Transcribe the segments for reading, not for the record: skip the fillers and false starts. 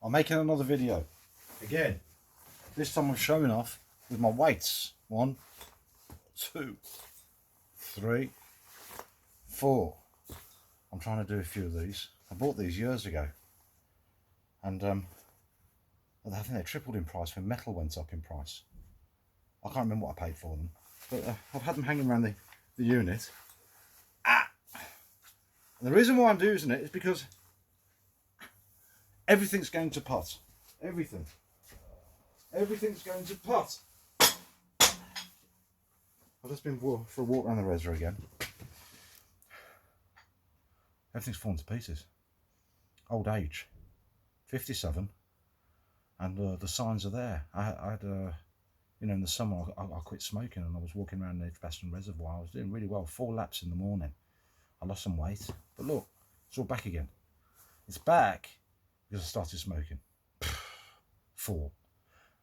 I'm making another video. Again, this time I'm showing off with my weights. 1, 2, 3, 4. I'm trying to do a few of these. I bought these years ago. And I think they tripled in price when metal went up in price. I can't remember what I paid for them. But I've had them hanging around the unit. And the reason why I'm using it is because everything's going to pot. Everything's going to pot. I've just been for a walk around the reservoir again. Everything's fallen to pieces. Old age, 57, and the signs are there. I had you know, in the summer I quit smoking and I was walking around the Edgbaston Reservoir. I was doing really well, 4 laps in the morning. I lost some weight, but look, it's all back again. It's back because I started smoking. 4.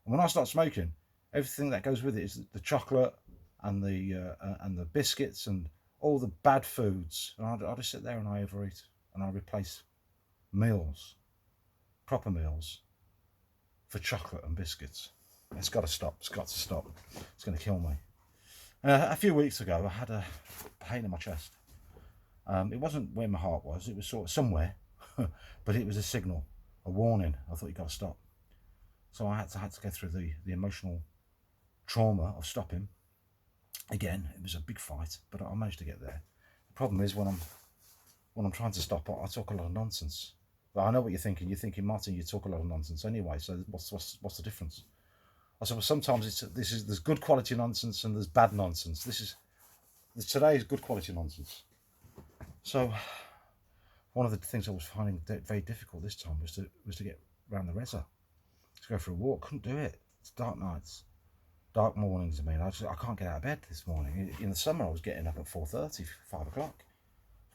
And when I start smoking, everything that goes with it is the chocolate and the biscuits and all the bad foods. And I just sit there and I overeat, and I replace meals, proper meals, for chocolate and biscuits. It's got to stop. It's got to stop. It's going to kill me. A few weeks ago, I had a pain in my chest. It wasn't where my heart was. It was sort of somewhere, but it was a signal, a warning. I thought, you got to stop. So I had to go through the emotional trauma of stopping. Again, it was a big fight, but I managed to get there. The problem is when I'm trying to stop, I talk a lot of nonsense. But I know what you're thinking. You're thinking, Martin, you talk a lot of nonsense anyway. So what's the difference? I said, well, sometimes there's good quality nonsense and there's bad nonsense. Today is good quality nonsense. So one of the things I was finding very difficult this time was to get around the reservoir, to go for a walk. Couldn't do it. It's dark nights, dark mornings. I mean, I can't get out of bed this morning. In the summer, I was getting up at 4:30, 5 o'clock.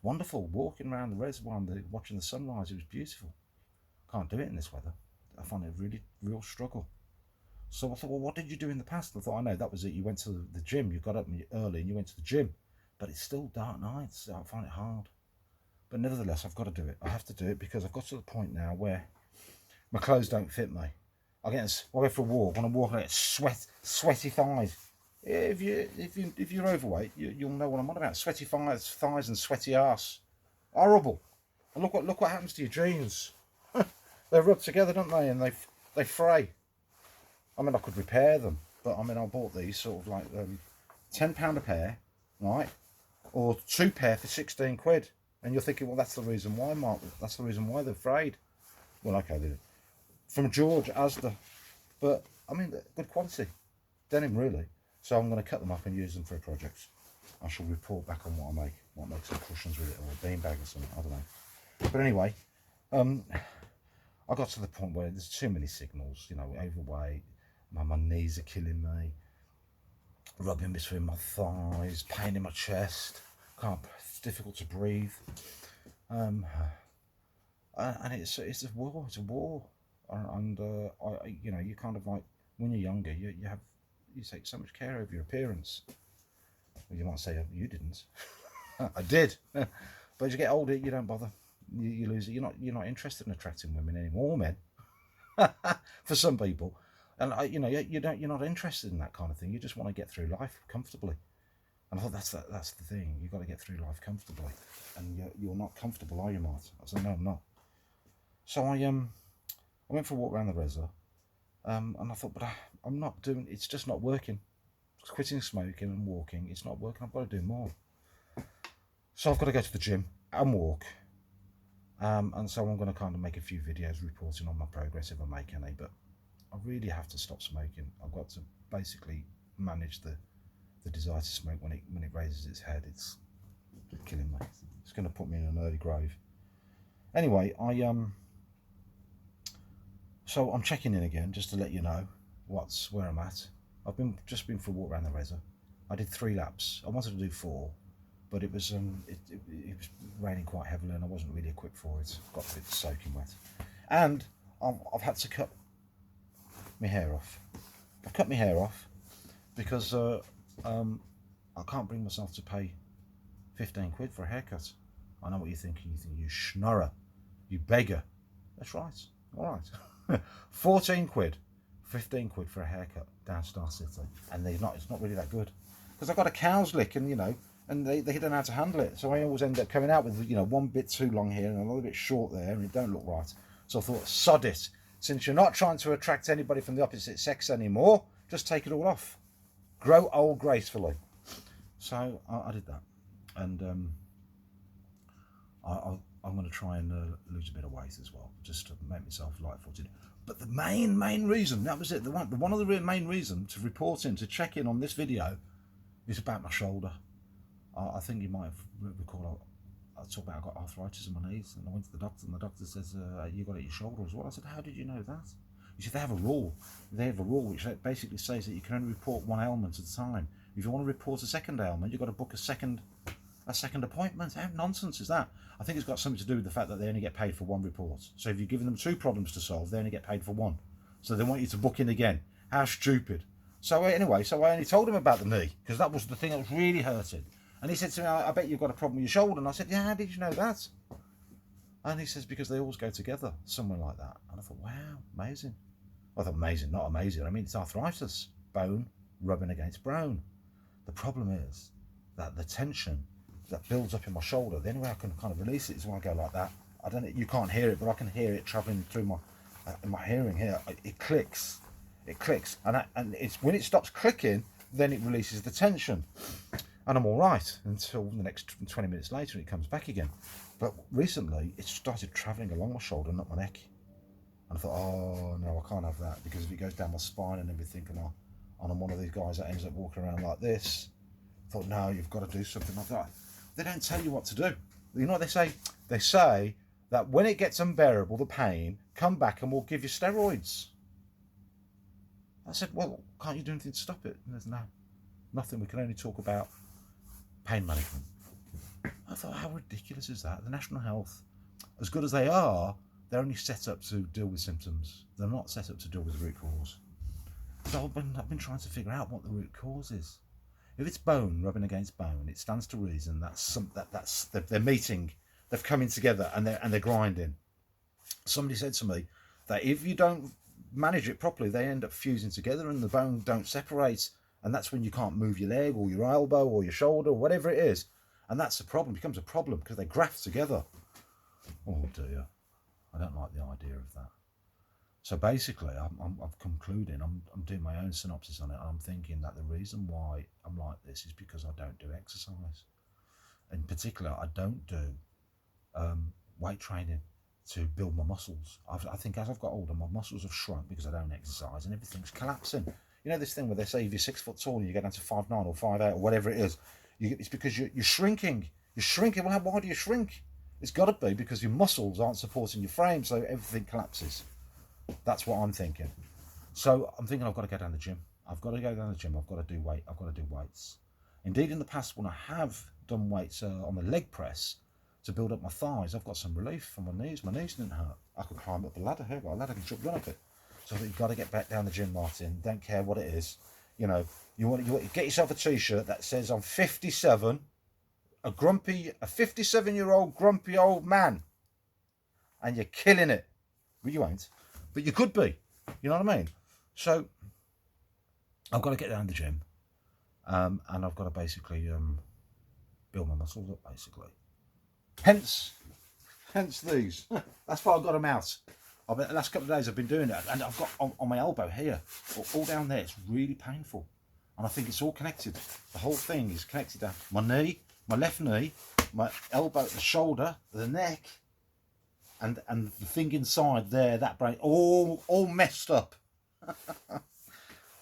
Wonderful, walking around the reservoir and watching the sunrise. It was beautiful. Can't do it in this weather. I find it a real struggle. So I thought, well, what did you do in the past? I thought, I know, that was it. You went to the gym. You got up early and you went to the gym. But it's still dark nights. So I find it hard. But nevertheless, I've got to do it. I have to do it because I've got to the point now where my clothes don't fit me. I go for a walk. When I walk, I get sweaty thighs. If you're overweight, you'll know what I'm on about. Sweaty thighs and sweaty arse. Horrible. And look what happens to your jeans. They rub together, don't they? And they fray. I mean, I could repair them, but I mean, I bought these sort of like £10 a pair, right? Or 2 pair for 16 quid. And you're thinking, well, that's the reason why, Mark. That's the reason why they're frayed. Well, okay, they did. From George Asda, but I mean, good quality denim, really. So I'm going to cut them up and use them for a project. I shall report back on what I make. Might make some cushions with it, or a beanbag or something. I don't know. But anyway, I got to the point where there's too many signals. You know, overweight. My knees are killing me. Rubbing between my thighs. Pain in my chest. It's difficult to breathe. And it's a war. It's a war. And you know, you kind of like, when you're younger, you take so much care of your appearance. Well, you might say, oh, you didn't. I did. But as you get older, you don't bother. You lose it. You're not interested in attracting women anymore, men. For some people, and you know, you're not interested in that kind of thing. You just want to get through life comfortably. And I thought that's the thing. You've got to get through life comfortably. And you're not comfortable, are you, Martin? I said, no, I'm not. So I went for a walk around the reservoir, and I thought, but I'm not doing. It's just not working. Quitting smoking and walking, it's not working. I've got to do more. So I've got to go to the gym and walk. And so I'm going to kind of make a few videos reporting on my progress if I make any. But I really have to stop smoking. I've got to basically manage the desire to smoke when it raises its head. It's killing me. It's going to put me in an early grave. Anyway, so I'm checking in again just to let you know where I'm at. I've just been for a walk around the reservoir. I did 3 laps. I wanted to do 4, but it was was raining quite heavily and I wasn't really equipped for it. Got a bit soaking wet, and I've had to cut my hair off. I've cut my hair off because I can't bring myself to pay 15 quid for a haircut. I know what you're thinking. You think, you schnorrer, you beggar. That's right. All right. 14 quid, 15 quid for a haircut down Star City, and it's not really that good, because I've got a cow's lick, and and they don't know how to handle it, so I always end up coming out with one bit too long here and another bit short there, and it don't look right. So I thought, sod it, since you're not trying to attract anybody from the opposite sex anymore, just take it all off, grow old gracefully. So I did that, and I'm going to try and lose a bit of weight as well, just to make myself light-footed. But the main reason, that was it, one of the main reasons to check in on this video is about my shoulder. I think you might have recalled I talked about I got arthritis in my knees, and I went to the doctor, and the doctor says, you got it at your shoulder as well. I said, how did you know that? He said, they have a rule which basically says that you can only report one ailment at a time. If you want to report a second ailment, you've got to book a second appointment. How nonsense is that? I think it's got something to do with the fact that they only get paid for one report. So if you're giving them 2 problems to solve, they only get paid for one. So they want you to book in again. How stupid. So anyway, I only told him about the knee, because that was the thing that was really hurting. And he said to me, I bet you've got a problem with your shoulder. And I said, yeah, how did you know that? And he says, because they always go together, somewhere like that. And I thought, wow, amazing. I thought, amazing, not amazing. I mean, it's arthritis, bone rubbing against bone. The problem is that the tension that builds up in my shoulder, the only way I can kind of release it is when I go like that. I don't know, you can't hear it, but I can hear it traveling through my hearing here. It clicks, and it's when it stops clicking, then it releases the tension, and I'm all right until the next 20 minutes later, it comes back again. But recently, it started traveling along my shoulder and up my neck, and I thought, oh no, I can't have that, because if it goes down my spine and everything, and I'm one of these guys that ends up walking around like this. I thought, no, you've got to do something like that. They don't tell you what to do. You know what they say? They say that when it gets unbearable, the pain, come back and we'll give you steroids. I said, well, can't you do anything to stop it? And there's nothing. We can only talk about pain management. I thought, how ridiculous is that? The National Health, as good as they are, they're only set up to deal with symptoms. They're not set up to deal with the root cause. So I've been trying to figure out what the root cause is. If it's bone rubbing against bone, it stands to reason they're meeting, they've come in together, and they're grinding. Somebody said to me that if you don't manage it properly, they end up fusing together and the bone don't separate, and that's when you can't move your leg or your elbow or your shoulder or whatever it is, and that's the problem. It becomes a problem because they graft together. Oh dear, I don't like the idea of that. So basically, I'm concluding, I'm doing my own synopsis on it, and I'm thinking that the reason why I'm like this is because I don't do exercise. In particular, I don't do weight training to build my muscles. I think as I've got older, my muscles have shrunk because I don't exercise, and everything's collapsing. You know this thing where they say if you're 6 foot tall and you get down to 5'9" or 5'8" or whatever it is, it's because you're shrinking. You're shrinking. Well, why do you shrink? It's got to be because your muscles aren't supporting your frame, so everything collapses. That's what I'm thinking. So I'm thinking I've got to go down the gym. I've got to go down the gym. I've got to do weight. I've got to do weights. Indeed, in the past, when I have done weights on the leg press to build up my thighs, I've got some relief from my knees. My knees didn't hurt. I could climb up the ladder here. Got a ladder, I can run up it. So you've got to get back down the gym, Martin. Don't care what it is. You know, you want to get yourself a T-shirt that says I'm 57, a 57-year-old grumpy old man, and you're killing it. Well, you ain't. But you could be, you know what I mean? So I've got to get down to the gym, and I've got to basically build my muscles up, basically. Hence these. That's why I got them out. The last couple of days I've been doing it, and I've got on my elbow here, all down there. It's really painful, and I think it's all connected. The whole thing is connected down my knee, my left knee, my elbow, the shoulder, the neck. And the thing inside there, that brain, all messed up.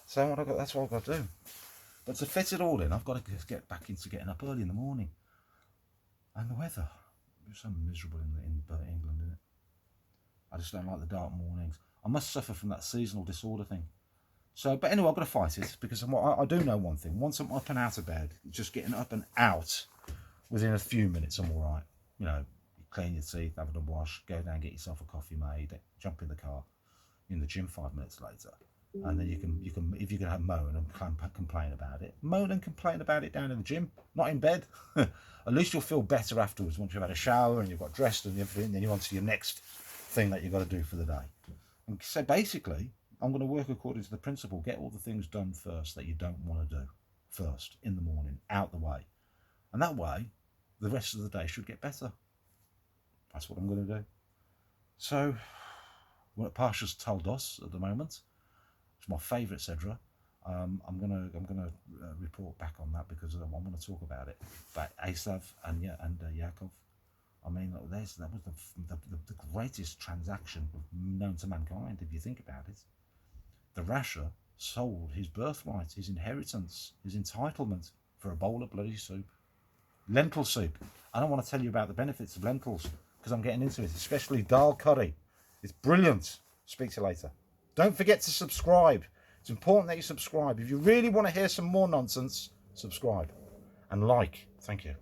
So that's what I've got to do. But to fit it all in, I've got to get back into getting up early in the morning. And the weather, it's so miserable in England, isn't it? I just don't like the dark mornings. I must suffer from that seasonal disorder thing. So, but anyway, I've got to fight it, because I do know one thing. Once I'm up and out of bed, just getting up and out, within a few minutes, I'm all right. You know, clean your teeth, have a wash, go down, get yourself a coffee made, jump in the car, in the gym 5 minutes later, and then you can if you can have moan and complain about it, down in the gym, not in bed. At least you'll feel better afterwards once you've had a shower and you've got dressed and everything. Then you're on to your next thing that you've got to do for the day. And so basically, I'm going to work according to the principle, get all the things done first that you don't want to do first in the morning, out the way. And that way, the rest of the day should get better. That's what I'm going to do. So, what Pasha's told us at the moment, it's my favourite Cedra. I'm gonna report back on that because I want to talk about it. But Esav and Yaakov, I mean, that was the greatest transaction known to mankind, if you think about it. The Rasha sold his birthright, his inheritance, his entitlement for a bowl of bloody soup. Lentil soup. I don't want to tell you about the benefits of lentils because I'm getting into it, especially dal curry. It's brilliant. Speak to you later. Don't forget to subscribe. It's important that you subscribe. If you really want to hear some more nonsense, subscribe and like. Thank you.